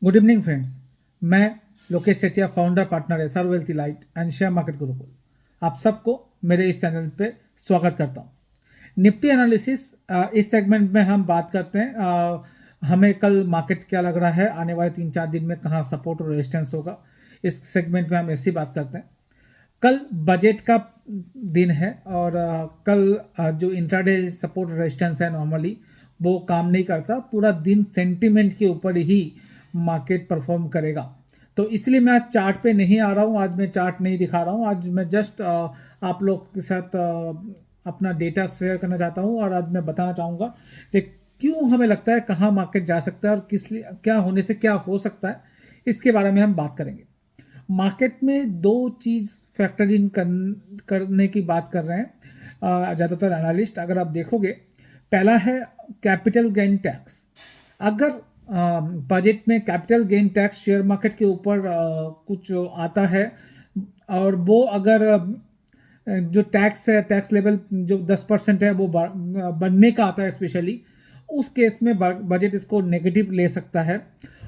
Good evening friends. मैं Lokesh Sethia, founder partner SR wealth light and share market Gurukul, आप सबको मेरे इस चैनल पे स्वागत करता हूँ। निफ्टी एनालिसिस इस सेगमेंट में हम बात करते हैं हमें कल मार्केट क्या लग रहा है, आने वाले 3-4 दिन में कहाँ सपोर्ट और रेजिस्टेंस होगा। इस सेगमेंट में हम ऐसी बात करते हैं। कल बजट का दिन है और कल जो इंट्राडे सपोर्ट रेजिस्टेंस है नॉर्मली वो काम नहीं करता। पूरा दिन सेंटीमेंट के ऊपर ही मार्केट परफॉर्म करेगा। तो इसलिए मैं आज चार्ट पे नहीं आ रहा हूँ, आज मैं चार्ट नहीं दिखा रहा हूँ। आज मैं जस्ट आप लोग के साथ अपना डेटा शेयर करना चाहता हूँ और आज मैं बताना चाहूँगा कि क्यों हमें लगता है कहाँ मार्केट जा सकता है और किस लिए क्या होने से क्या हो सकता है, इसके बारे में हम बात करेंगे। मार्केट में दो चीज़ फैक्टर इन करने की बात कर रहे हैं ज़्यादातर एनालिस्ट। अगर आप देखोगे, पहला है कैपिटल गेन टैक्स। अगर बजट में capital gain tax share market के ऊपर कुछ आता है और वो अगर जो टैक्स है, टैक्स लेवल जो 10% है वो बढ़ने का आता है स्पेशली, उस केस में बजट इसको नेगेटिव ले सकता है।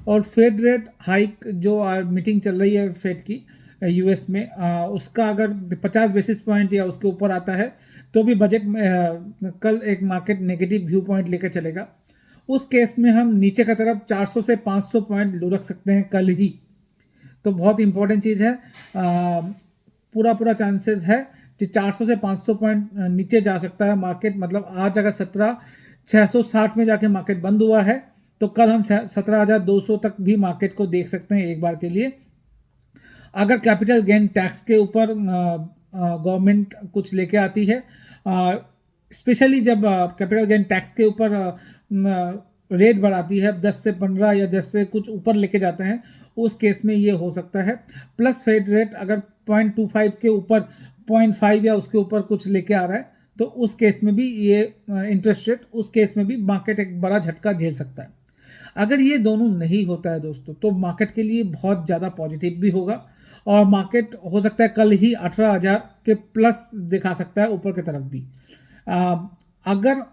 और फेड रेट हाइक जो मीटिंग चल रही है फेड की यूएस में, उसका अगर 50 बेसिस पॉइंट या उसके ऊपर आता है तो भी बजट कल एक मार्केट नेगेटिव व्यू पॉइंट लेकर चलेगा। उस केस में हम नीचे का तरफ 400 से 500 पॉइंट रख सकते हैं कल ही। तो बहुत इंपॉर्टेंट चीज़ है। पूरा चांसेस है कि 400 से 500 पॉइंट नीचे जा सकता है मार्केट। मतलब आज अगर 17,660 में जाके मार्केट बंद हुआ है तो कल हम 17,200 तक भी मार्केट को देख सकते हैं एक बार के लिए। अगर कैपिटल गेन टैक्स के ऊपर गवर्नमेंट कुछ लेके आती है, स्पेशली जब कैपिटल गेन टैक्स के ऊपर रेट बढ़ाती है 10 से 15 या 10 से कुछ ऊपर लेके जाते हैं, उस केस में ये हो सकता है। प्लस फेड रेट अगर 0.25 के ऊपर 0.5 या उसके ऊपर कुछ लेके आ रहा है तो उस केस में भी ये इंटरेस्ट रेट, उस केस में भी मार्केट एक बड़ा झटका झेल सकता है। अगर ये दोनों नहीं होता है दोस्तों, तो मार्केट के लिए बहुत ज़्यादा पॉजिटिव भी होगा और मार्केट हो सकता है कल ही 18,000 के प्लस दिखा सकता है ऊपर की तरफ भी। अगर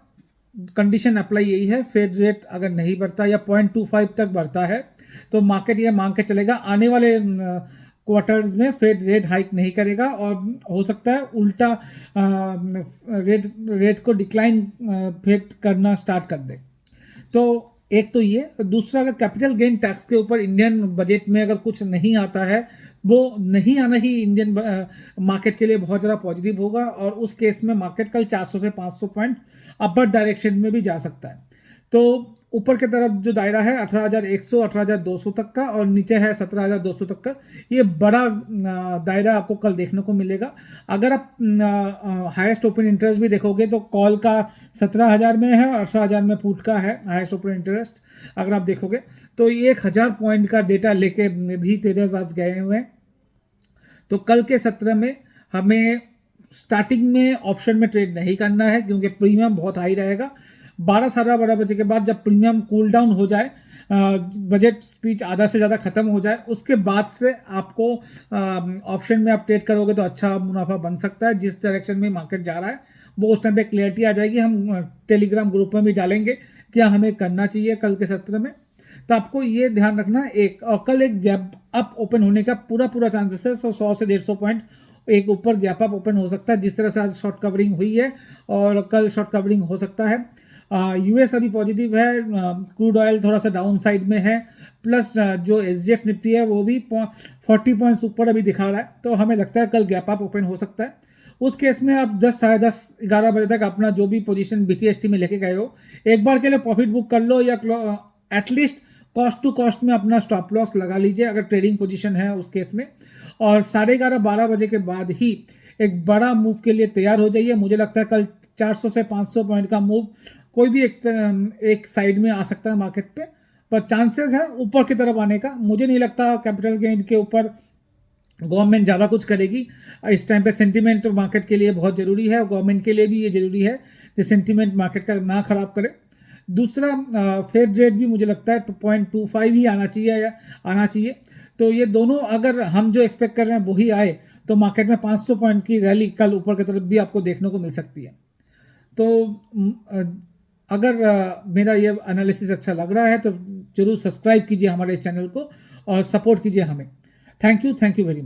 कंडीशन अप्लाई यही है, फेड रेट अगर नहीं बढ़ता या 0.25 तक बढ़ता है तो मार्केट ये मांग के चलेगा आने वाले क्वार्टर्स में फेड रेट हाइक नहीं करेगा और हो सकता है उल्टा रेट को डिक्लाइन फेड करना स्टार्ट कर दे। तो एक तो ये, दूसरा अगर कैपिटल गेन टैक्स के ऊपर इंडियन बजट में अगर कुछ नहीं आता है, वो नहीं आना ही इंडियन मार्केट के लिए बहुत ज़्यादा पॉजिटिव होगा और उस केस में मार्केट कल 400 से 500 पॉइंट अपर डायरेक्शन में भी जा सकता है। तो ऊपर की तरफ जो दायरा है 18,100 18,200 तक का और नीचे है 17,200 तक का, ये बड़ा दायरा आपको कल देखने को मिलेगा। अगर आप हाईएस्ट ओपन इंटरेस्ट भी देखोगे तो कॉल का 17,000 में है और 18,000 में पुट का है हाईएस्ट ओपन इंटरेस्ट। अगर आप देखोगे तो 1,000 पॉइंट का डेटा लेके भी ट्रेडर्स आज गए हुए हैं। तो कल के सत्र में हमें स्टार्टिंग में ऑप्शन में ट्रेड नहीं करना है क्योंकि प्रीमियम बहुत हाई रहेगा। 12-12:30 बजे के बाद जब प्रीमियम कूल डाउन हो जाए, बजट स्पीच आधा से ज़्यादा खत्म हो जाए, उसके बाद से आपको ऑप्शन में आप ट्रेड करोगे तो अच्छा मुनाफा बन सकता है। जिस डायरेक्शन में मार्केट जा रहा है वो उस टाइम पे क्लियरिटी आ जाएगी। हम टेलीग्राम ग्रुप में भी डालेंगे क्या हमें करना चाहिए कल के सत्र में। तो आपको ये ध्यान रखना है। एक और कल एक गैप अप ओपन होने का पूरा चांसेस है। 100 से 150 पॉइंट एक ऊपर गैप अप ओपन हो सकता है, जिस तरह से आज शॉर्ट कवरिंग हुई है और कल शॉर्ट कवरिंग हो सकता है। यूएस अभी पॉजिटिव है, क्रूड ऑयल थोड़ा सा डाउन साइड में है, प्लस जो एसजीएक्स निफ्टी है वो भी 40 पॉइंट्स ऊपर अभी दिखा रहा है। तो हमें लगता है कल गैप अप ओपन हो सकता है। उस केस में आप 10, साढ़े 10, 11 बजे तक अपना जो भी पोजीशन बीटीएसटी में लेके गए हो एक बार के लिए प्रॉफिट बुक कर लो या एटलीस्ट कॉस्ट टू कॉस्ट में अपना स्टॉप लॉस लगा लीजिए अगर ट्रेडिंग पोजीशन है उस केस में। और 11:30-12 बजे के बाद ही एक बड़ा मूव के लिए तैयार हो जाइए। मुझे लगता है कल 400 से 500 पॉइंट का मूव कोई भी एक साइड में आ सकता है मार्केट पे, पर चांसेस है ऊपर की तरफ आने का। मुझे नहीं लगता कैपिटल गेन के ऊपर गवर्नमेंट ज़्यादा कुछ करेगी इस टाइम पे। सेंटीमेंट मार्केट के लिए बहुत ज़रूरी है और गवर्नमेंट के लिए भी ये ज़रूरी है कि सेंटीमेंट मार्केट का ना खराब करे। दूसरा, फेड रेट भी मुझे लगता है 0.25 ही आना चाहिए। तो ये दोनों अगर हम जो एक्सपेक्ट कर रहे हैं वही आए तो मार्केट में 500 पॉइंट की रैली कल ऊपर की तरफ भी आपको देखने को मिल सकती है। तो अगर मेरा ये एनालिसिस अच्छा लग रहा है तो जरूर सब्सक्राइब कीजिए हमारे इस चैनल को और सपोर्ट कीजिए हमें। Thank you very much.